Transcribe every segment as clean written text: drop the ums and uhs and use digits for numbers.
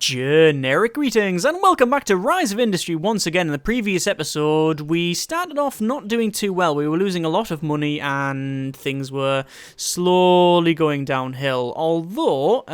Generic greetings and welcome back to Rise of Industry once again. In the previous episode, we started off not doing too well. We were losing a lot of money and things were slowly going downhill. Although,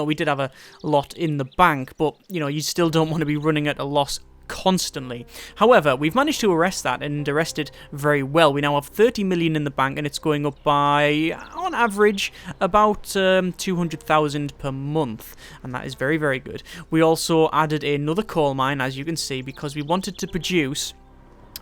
we did have a lot in the bank, but, you still don't want to be running at a loss constantly. However, we've managed to arrest that and arrest it very well. We now have 30 million in the bank and it's going up by, on average, about 200,000 per month. And that is very, very good. We also added another coal mine, as you can see, because we wanted to produce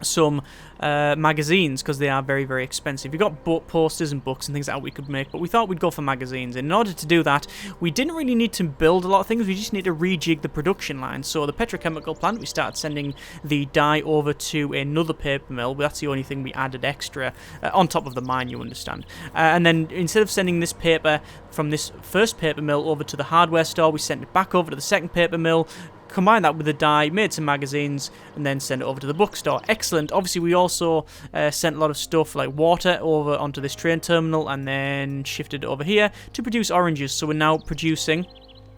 some magazines because they are very, very expensive. You've got posters and books and things like that we could make, but we thought we'd go for magazines. And in order to do that, we didn't really need to build a lot of things. We just need to rejig the production line. So the petrochemical plant, we started sending the dye over to another paper mill. That's the only thing we added extra on top of the mine, you understand. And then instead of sending this paper from this first paper mill over to the hardware store, we sent it back over to the second paper mill, combine that with the dye, made some magazines, and then send it over to the bookstore. Excellent. Obviously, we also sent a lot of stuff like water over onto this train terminal and then shifted it over here to produce oranges. So we're now producing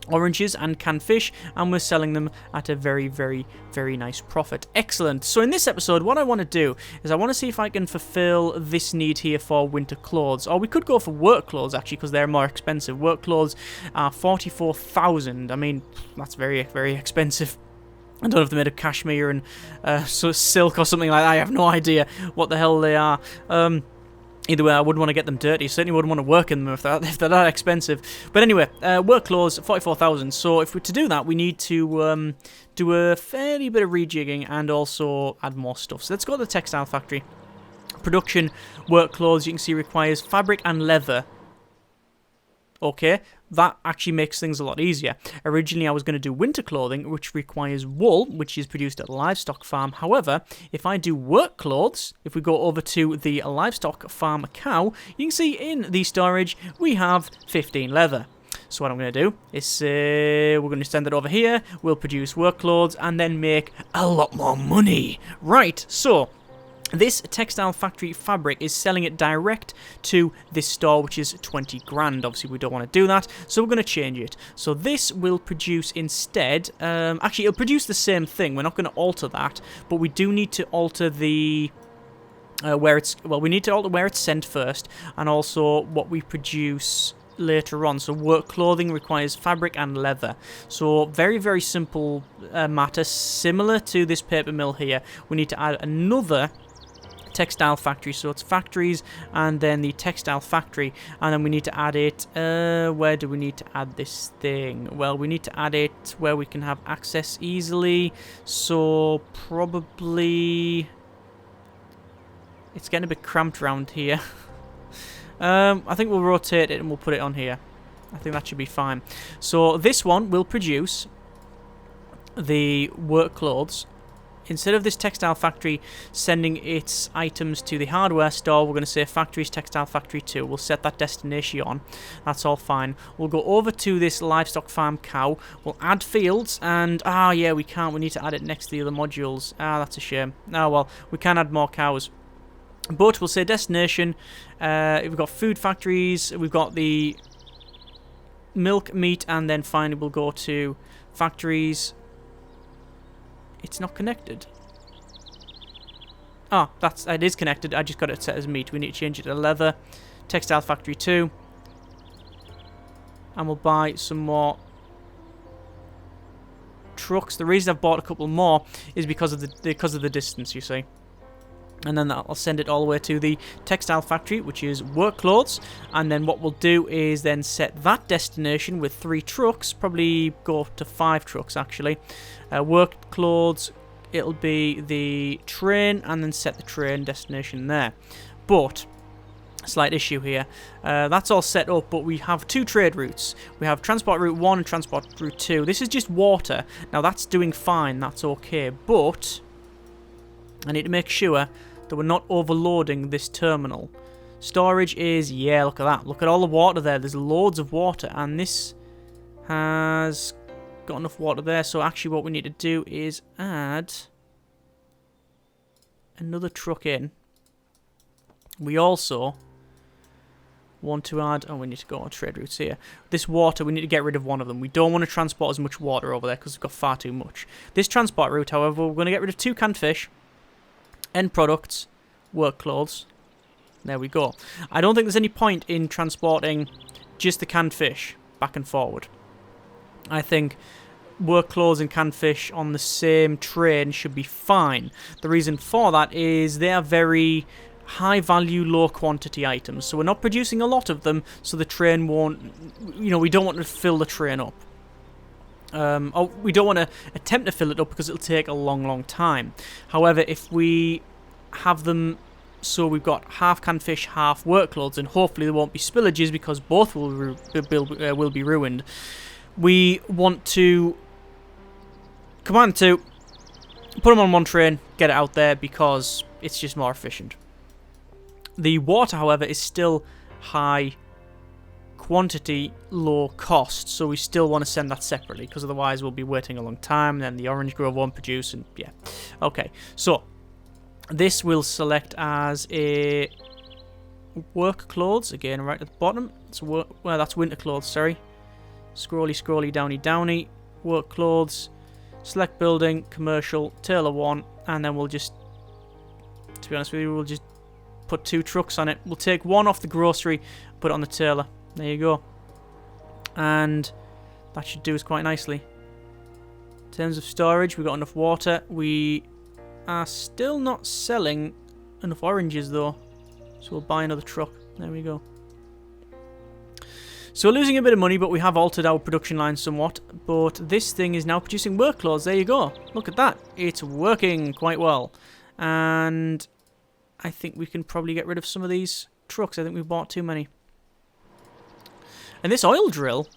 oranges and canned fish, and we're selling them at a very, very, very nice profit. Excellent. So in this episode, what I want to do is I want to see if I can fulfill this need here for winter clothes. Or we could go for work clothes, actually, because they're more expensive. Work clothes are 44,000. I mean, that's very, very expensive. I don't know if they're made of cashmere and silk or something like that. I have no idea what the hell they are. Either way, I wouldn't want to get them dirty. Certainly wouldn't want to work in them if they're that expensive. But anyway, work clothes, 44,000. So if we're to do that, we need to do a fairly bit of rejigging and also add more stuff. So let's go to the textile factory. Production, work clothes, you can see requires fabric and leather. Okay, that actually makes things a lot easier. Originally, I was going to do winter clothing, which requires wool, which is produced at a livestock farm. However, if I do work clothes, if we go over to the livestock farm cow, you can see in the storage, we have 15 leather. So what I'm going to do is we're going to send it over here, we'll produce work clothes, and then make a lot more money. Right, so this textile factory fabric is selling it direct to this store, which is 20 grand. Obviously, we don't want to do that, so we're going to change it. So this will produce instead, actually, it'll produce the same thing. We're not going to alter that, but we do need to alter the we need to alter where it's sent first, and also what we produce later on. So work clothing requires fabric and leather. So very, very simple matter, similar to this paper mill here. We need to add another textile factory, so it's factories and then the textile factory, and then we need to add it where do we need to add this thing? Well, we need to add it where we can have access easily, so probably it's getting a bit cramped around here. I think we'll rotate it and we'll put it on here. I think that should be fine. So this one will produce the work clothes. Instead of this textile factory sending its items to the hardware store, we're going to say factories textile factory 2. We'll set that destination on. That's all fine. We'll go over to this livestock farm cow. We'll add fields, and yeah, we can't. We need to add it next to the other modules. That's a shame. Well, we can add more cows. But we'll say destination. We've got food factories. We've got the milk, meat, and then finally we'll go to factories. It's not connected. It is connected. I just got it set as meat. We need to change it to leather. Textile factory 2. And we'll buy some more trucks. The reason I've bought a couple more is because of the distance, you see. And then I'll send it all the way to the textile factory, which is work clothes. And then what we'll do is then set that destination with 3 trucks. Probably go up to 5 trucks, actually. Work clothes, it'll be the train, and then set the train destination there. But slight issue here. That's all set up, but we have 2 trade routes. We have transport route 1 and transport route 2. This is just water. Now, that's doing fine. That's okay. But I need to make sure that we're not overloading this terminal. Storage is, yeah, look at that. Look at all the water there. There's loads of water, and this has got enough water there. So actually what we need to do is add another truck in. We also Want to add... Oh, we need to go on trade routes here. This water, we need to get rid of one of them. We don't want to transport as much water over there because we've got far too much. This transport route, however, we're going to get rid of 2 canned fish, end products, work clothes. There we go. I don't think there's any point in transporting just the canned fish back and forward. I think work clothes and canned fish on the same train should be fine. The reason for that is they are very high value, low quantity items. So we're not producing a lot of them, so the train won't, you know, we don't want to fill the train up. We don't want to attempt to fill it up because it'll take a long time. However, if we have them so we've got half canned fish, half work clothes, and hopefully there won't be spillages because both will be ruined. We want to command to put them on one train, get it out there because it's just more efficient. The water, however, is still high quantity, low cost, so we still want to send that separately because otherwise we'll be waiting a long time and then the orange grove won't produce, and yeah. Okay, so this will select as a work clothes, again right at the bottom. Well, that's winter clothes, sorry. Scrolly, downy, work clothes, select building, commercial, tailor 1, and then we'll just, to be honest with you, we'll just put 2 trucks on it. We'll take one off the grocery, put it on the tailor. There you go. And that should do us quite nicely. In terms of storage, we've got enough water. We are still not selling enough oranges though, so we'll buy another truck. There we go. So we're losing a bit of money, but we have altered our production line somewhat. But this thing is now producing work clothes. There you go. Look at that. It's working quite well. And I think we can probably get rid of some of these trucks. I think we've bought too many. And this oil drill,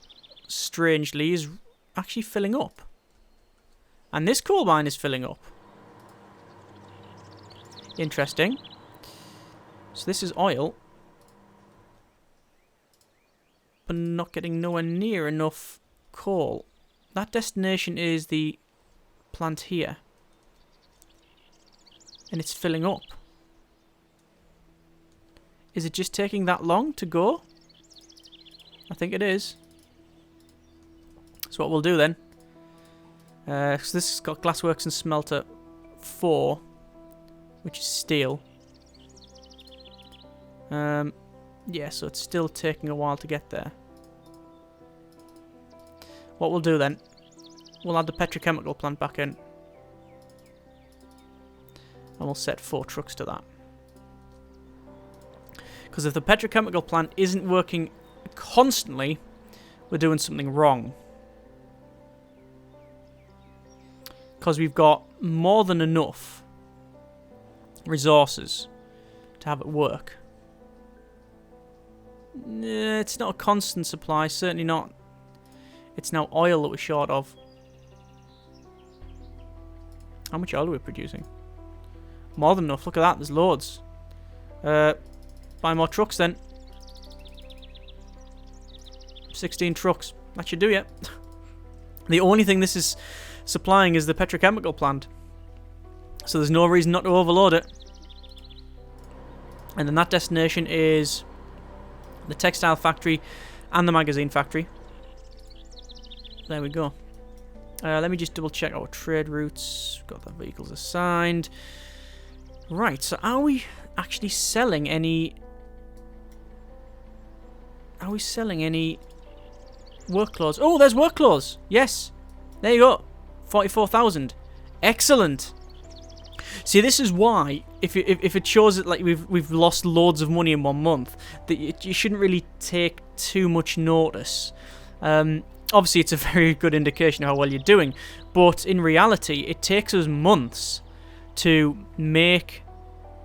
strangely, is actually filling up. And this coal mine is filling up. Interesting. So this is oil, but not getting nowhere near enough coal. That destination is the plant here. And it's filling up. Is it just taking that long to go? I think it is. So what we'll do then, because this has got glassworks and smelter 4, which is steel. Yeah, so it's still taking a while to get there. What we'll do then, we'll add the petrochemical plant back in. And we'll set 4 trucks to that. Because if the petrochemical plant isn't working constantly, we're doing something wrong. Because we've got more than enough resources to have it work. It's not a constant supply, certainly not. It's now oil that we're short of. How much oil are we producing? More than enough, look at that, there's loads. Buy more trucks then. 16 trucks, that should do it. The only thing this is supplying is the petrochemical plant. So there's no reason not to overload it. And then that destination is the textile factory and the magazine factory. There we go. Let me just double check our trade routes. Got the vehicles assigned. Right, so are we actually selling any... Are we selling any work clothes? Oh, there's work clothes. Yes. There you go. 44,000. Excellent. See, this is why, if it shows that like we've lost loads of money in 1 month, that you shouldn't really take too much notice. Obviously, it's a very good indication of how well you're doing, but in reality, it takes us months to make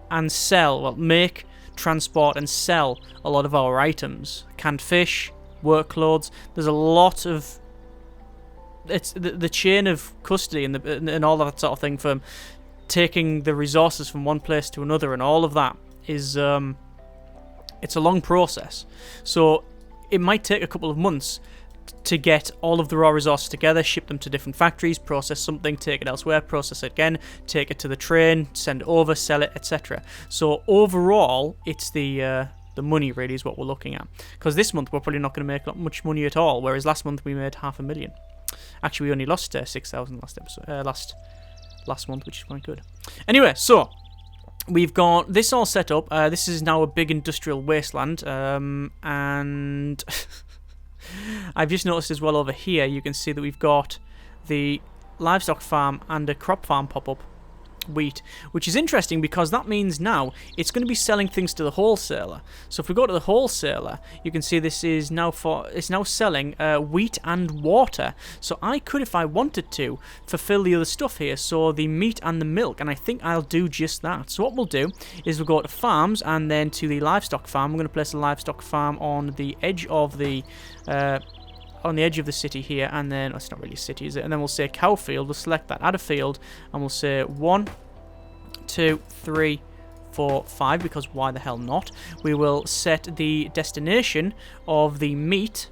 and sell. Well, make, transport, and sell a lot of our items. Canned fish, work clothes. There's a lot of... It's the chain of custody and all that sort of thing from taking the resources from one place to another, and all of that is it's a long process. So it might take a couple of months to get all of the raw resources together, ship them to different factories, process something, take it elsewhere, process it again, take it to the train, send it over, sell it, etc. So overall, it's the The money really is what we're looking at. Because this month we're probably not going to make much money at all, whereas last month we made 500,000. Actually, we only lost 6,000 last episode, last month, which is quite good. Anyway, so we've got this all set up. This is now a big industrial wasteland, and I've just noticed as well over here, you can see that we've got the livestock farm and a crop farm pop up. Wheat, which is interesting because that means now it's going to be selling things to the wholesaler. So if we go to the wholesaler, you can see this is now selling wheat and water. So I could, if I wanted to, fulfill the other stuff here, so the meat and the milk, and I think I'll do just that. So what we'll do is we'll go to farms and then to the livestock farm. We're going to place a livestock farm on the edge of the city here, and then it's not really a city, is it? And then we'll say cow field. We'll select that, add a field, and we'll say 1, 2, 3, 4, 5, because why the hell not? We will set the destination of the meat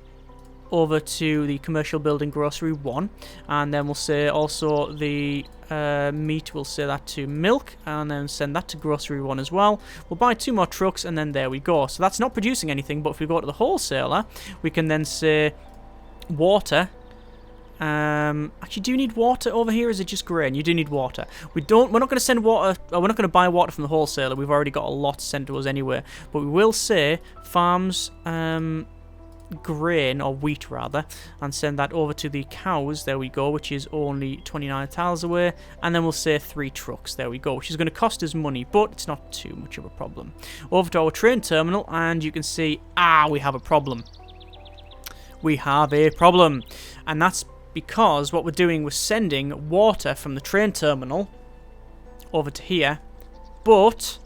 over to the commercial building grocery 1, and then we'll say also the meat, we'll say that to milk, and then send that to grocery 1 as well. We'll buy 2 more trucks, and then there we go. So that's not producing anything, but if we go to the wholesaler, we can then say water. Actually, do you need water over here? Is it just grain? You do need water. We're not going to send water. We're not going to buy water from the wholesaler. We've already got a lot sent to us anyway. But we will say farms grain, or wheat rather, and send that over to the cows. There we go, which is only 29 tiles away. And then we'll say 3 trucks. There we go, which is going to cost us money, but it's not too much of a problem. Over to our train terminal, and you can see, we have a problem. We have a problem, and that's because what we're doing was sending water from the train terminal over to here, but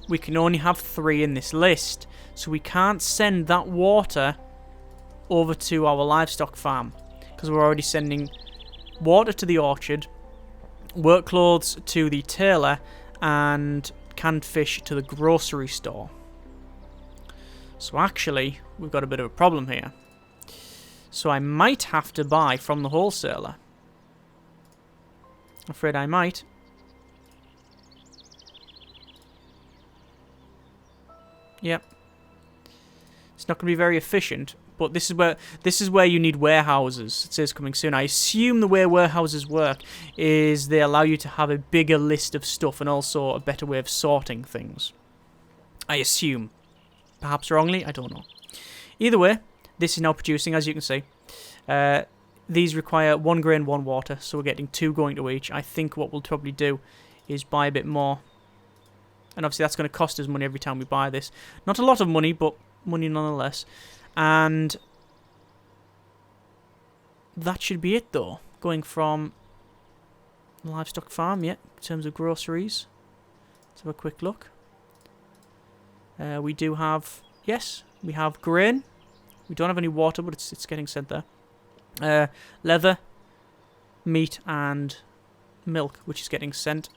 we can only have 3 in this list, so we can't send that water over to our livestock farm because we're already sending water to the orchard, work clothes to the tailor, and canned fish to the grocery store. So actually, we've got a bit of a problem here. So I might have to buy from the wholesaler. I'm afraid I might. Yep. It's not going to be very efficient, but this is where you need warehouses. It says coming soon. I assume the way warehouses work is they allow you to have a bigger list of stuff and also a better way of sorting things. I assume. Perhaps wrongly, I don't know. Either way, this is now producing, as you can see. These require 1 grain, 1 water, so we're getting 2 going to each. I think what we'll probably do is buy a bit more. And obviously that's going to cost us money every time we buy this. Not a lot of money, but money nonetheless. And that should be it, though. Going from livestock farm, yeah, in terms of groceries. Let's have a quick look. We do have, yes, we have grain. We don't have any water, but it's getting sent there. Leather, meat, and milk, which is getting sent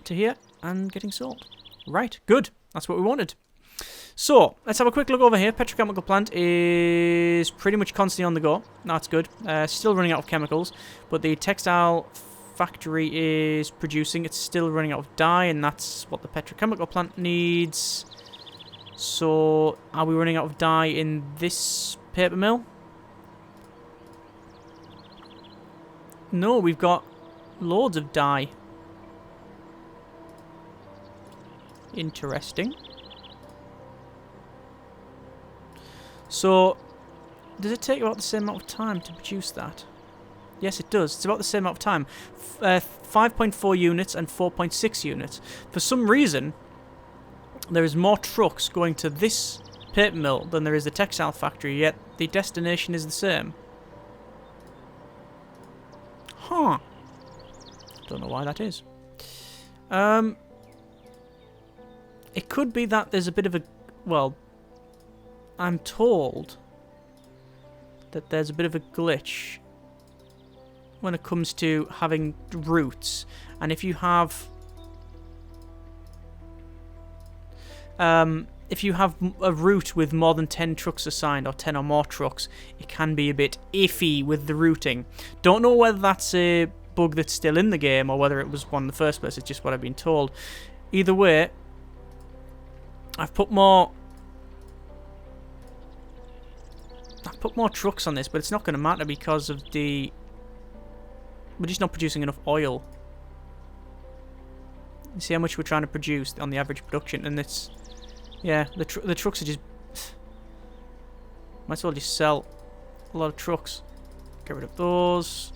to here and getting sold. Right, good. That's what we wanted. So, let's have a quick look over here. Petrochemical plant is pretty much constantly on the go. That's good. Still running out of chemicals, but the textile factory is producing. It's still running out of dye, and that's what the petrochemical plant needs. So, are we running out of dye in this paper mill? No, we've got loads of dye. Interesting. So, does it take about the same amount of time to produce that? Yes, it does. It's about the same amount of time. 5.4 units and 4.6 units. For some reason, there is more trucks going to this paper mill than there is the textile factory, yet the destination is the same. Huh. Don't know why that is. It could be that there's a bit of a... Well, I'm told that there's a bit of a glitch when it comes to having routes. And if you have... if you have a route with more than 10 trucks assigned, or 10 or more trucks, it can be a bit iffy with the routing. Don't know whether that's a bug that's still in the game, or whether it was one in the first place. It's just what I've been told. Either way, I've put more I put more trucks on this, but it's not going to matter because of the... We're just not producing enough oil. You see how much we're trying to produce on the average production, and it's... Yeah, the trucks are just... Might as well just sell a lot of trucks. Get rid of those.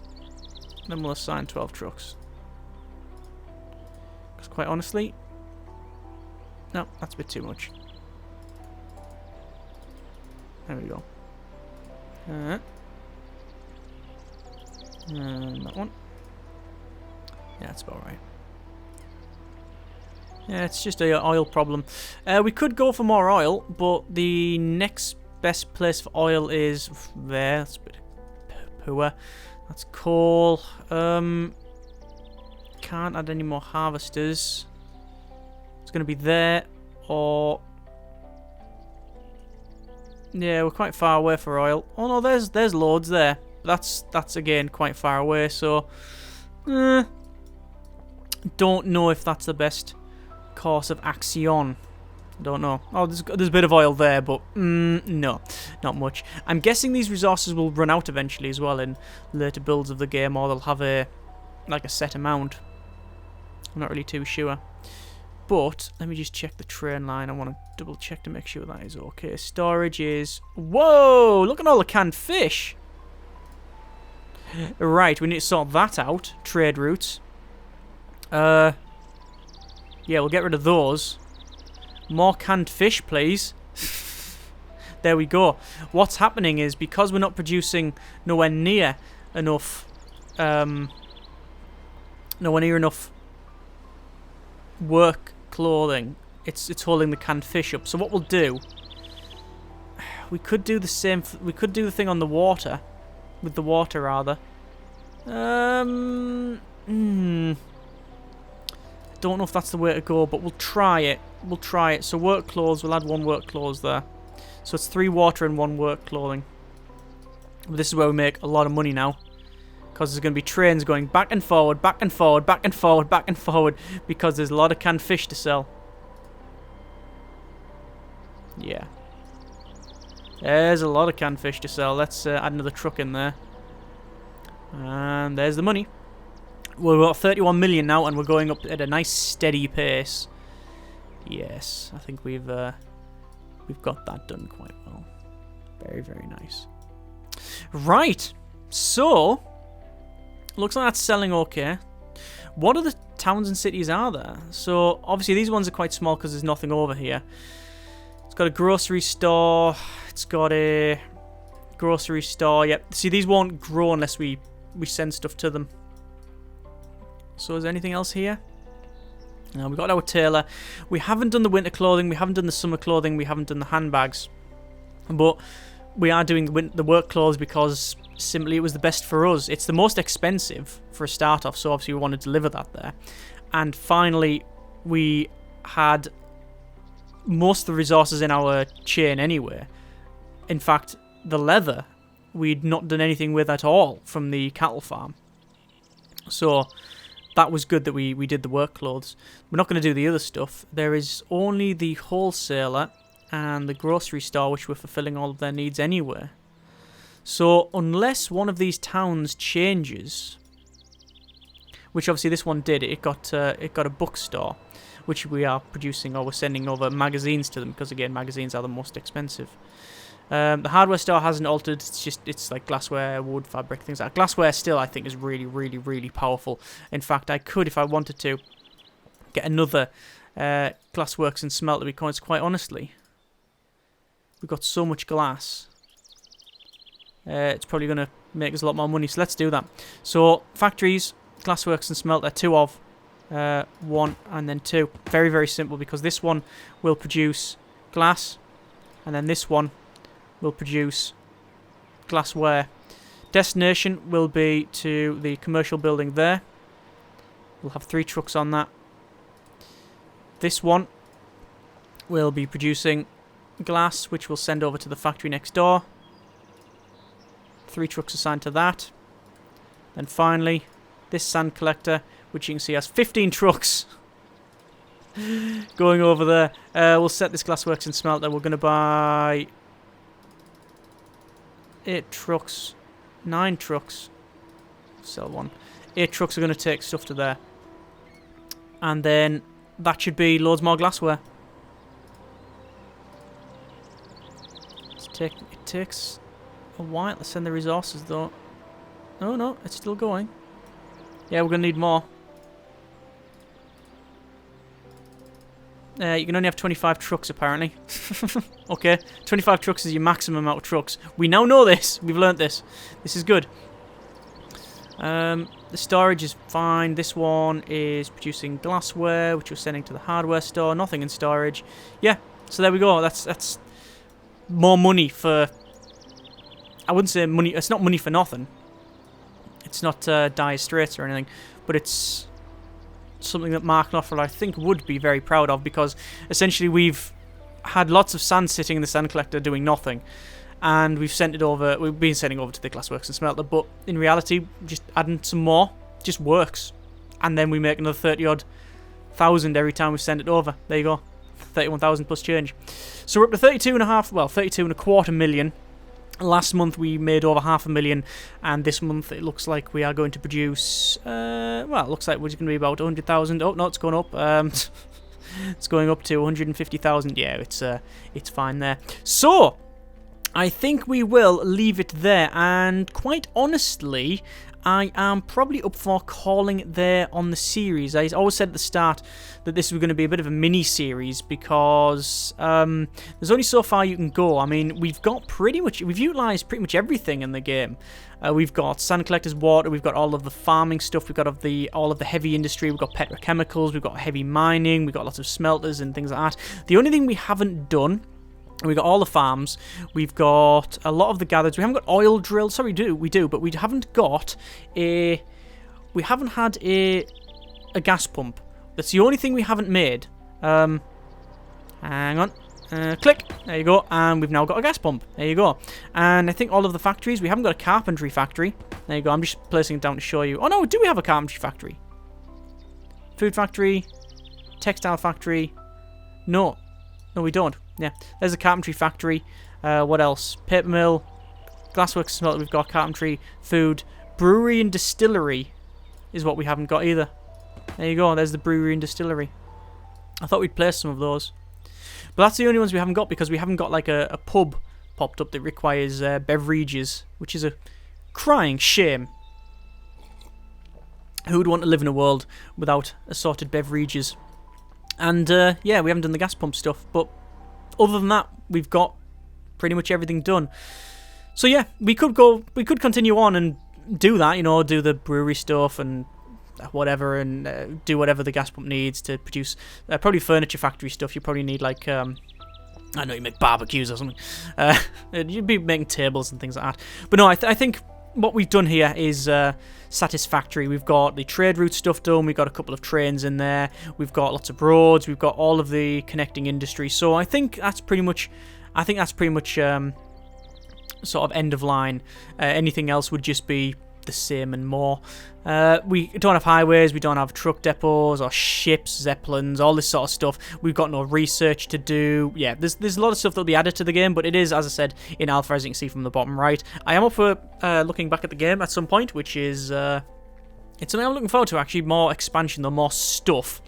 Then we'll assign 12 trucks. Because quite honestly... No, that's a bit too much. There we go. And that one. Yeah, that's about right. Yeah, it's just a oil problem. We could go for more oil, but the next best place for oil is there. That's a bit poor. That's coal. Can't add any more harvesters. It's going to be there, or... Yeah, we're quite far away for oil. Oh no, there's loads there. That's again quite far away, so... don't know if that's the best course of action. Don't know. Oh, there's a bit of oil there, but no, not much. I'm guessing these resources will run out eventually as well in later builds of the game, or they'll have a set amount. I'm not really too sure. But let me just check the train line. I want to double check to make sure that is okay. Storage is... Whoa! Look at all the canned fish! Right, we need to sort that out. Trade routes. Yeah, we'll get rid of those. More canned fish, please. There we go. What's happening is, because we're not producing nowhere near enough... nowhere near enough work clothing, it's holding the canned fish up. So what we'll do, we could do the same, we could do the thing on the water, with the water rather. Don't know if that's the way to go, but we'll try it. We'll try it. So work clothes, we'll add 1 work clothes there. So it's 3 water and 1 work clothing. But this is where we make a lot of money now. Because there's going to be trains going back and forward, back and forward, back and forward, back and forward. Because there's a lot of canned fish to sell. Yeah. There's a lot of canned fish to sell. Let's add another truck in there. And there's the money. We've got 31 million now, and we're going up at a nice steady pace. Yes, I think we've got that done quite well. Very, very nice. Right. So... Looks like that's selling okay. What other towns and cities are there? So, obviously these ones are quite small because there's nothing over here. It's got a grocery store. It's got a grocery store. Yep. See, these won't grow unless we send stuff to them. So, is there anything else here? No, we've got our tailor. We haven't done the winter clothing. We haven't done the summer clothing. We haven't done the handbags. But we are doing the work clothes because... Simply, it was the best for us. It's the most expensive for a start off, so obviously we want to deliver that there. And finally, we had most of the resources in our chain anyway. In fact, the leather, we'd not done anything with at all from the cattle farm. So that was good that we did the work clothes. We're not going to do the other stuff. There is only the wholesaler and the grocery store, which we're fulfilling all of their needs anyway. So, unless one of these towns changes, which obviously this one did, it got a bookstore, which we are producing, or we're sending over magazines to them, because again, magazines are the most expensive. The hardware store hasn't altered, it's like glassware, wood, fabric, things like that. Glassware still, I think, is really, really, really powerful. In fact, I could, if I wanted to, get another glassworks and smelter, because quite honestly, we've got so much glass. It's probably going to make us a lot more money, so let's do that. So, factories, glassworks and smelter, 2 of, 1 and then 2. Very, very simple, because this one will produce glass, and then this one will produce glassware. Destination will be to the commercial building there. We'll have 3 trucks on that. This one will be producing glass, which we'll send over to the factory next door. 3 trucks assigned to that. Then finally, this sand collector, which you can see has 15 trucks going over there. We'll set this glassworks and smelter. We're going to buy 8 trucks. 9 trucks. Sell 1. 8 trucks are going to take stuff to there. And then that should be loads more glassware. It takes a while to send the resources though. Oh no, it's still going. Yeah, we're going to need more. You can only have 25 trucks apparently. Okay, 25 trucks is your maximum amount of trucks. We now know this. We've learnt this. This is good. The storage is fine. This one is producing glassware, which we're sending to the hardware store. Nothing in storage. Yeah, so there we go. That's more money for... I wouldn't say money... It's not money for nothing. It's not dire straits or anything. But it's something that Mark Knopfler, I think, would be very proud of, because essentially we've had lots of sand sitting in the sand collector doing nothing. And we've sent it over, we've been sending over to the glassworks and smelter, but in reality, just adding some more just works. And then we make another 30-odd thousand every time we send it over. There you go. 31,000 plus change. So we're up to 32.25 million. Last month we made over 500,000, and this month it looks like we are going to produce, well, it looks like we're going to be about 100,000. Oh, no, it's going up. It's going up to 150,000. Yeah, it's fine there. So, I think we will leave it there, and quite honestly, I am probably up for calling it there on the series. I always said at the start that this was going to be a bit of a mini-series because there's only so far you can go. I mean, we've utilised pretty much everything in the game. We've got sand collectors, water, we've got all of the farming stuff, we've got all of the heavy industry, we've got petrochemicals, we've got heavy mining, we've got lots of smelters and things like that. The only thing we haven't done... We've got all the farms, we've got a lot of the gathers, we haven't got oil drilled, sorry, we do, but we haven't had a gas pump. That's the only thing we haven't made. Hang on, click, there you go, and we've now got a gas pump, there you go. And I think all of the factories, we haven't got a carpentry factory, there you go, I'm just placing it down to show you. Oh no, do we have a carpentry factory? Food factory, textile factory, no, we don't. Yeah, there's a carpentry factory. What else? Paper mill, glassworks, smelter. We've got carpentry, food, brewery and distillery is what we haven't got either. There you go. There's the brewery and distillery. I thought we'd place some of those, but that's the only ones we haven't got because we haven't got like a pub popped up that requires beverages, which is a crying shame. Who would want to live in a world without assorted beverages? And yeah, we haven't done the gas pump stuff, but other than that, we've got pretty much everything done. So yeah, we could continue on and do that, you know, do the brewery stuff and whatever, and do whatever the gas pump needs to produce. Probably furniture factory stuff. You probably need like, I know you make barbecues or something. You'd be making tables and things like that. But no, I think what we've done here is satisfactory. We've got the trade route stuff done, we've got a couple of trains in there, we've got lots of roads, we've got all of the connecting industry. So I think that's pretty much sort of end of line. Anything else would just be the same and more. We don't have highways, we don't have truck depots or ships, zeppelins, all this sort of stuff. We've got no research to do. Yeah, there's a lot of stuff that'll be added to the game, but it is, as I said, in alpha, as you can see from the bottom right. I am up for looking back at the game at some point, which is it's something I'm looking forward to, actually. More expansion, though, more stuff.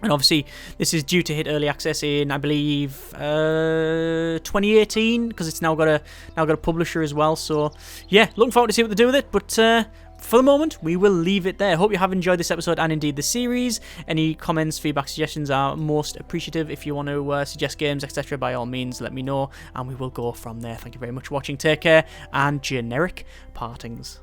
And obviously, this is due to hit early access in, I believe, 2018, because it's now got a publisher as well. So, yeah, looking forward to see what they do with it. But for the moment, we will leave it there. Hope you have enjoyed this episode and indeed the series. Any comments, feedback, suggestions are most appreciative. If you want to suggest games, etc., by all means, let me know, and we will go from there. Thank you very much for watching. Take care, and generic partings.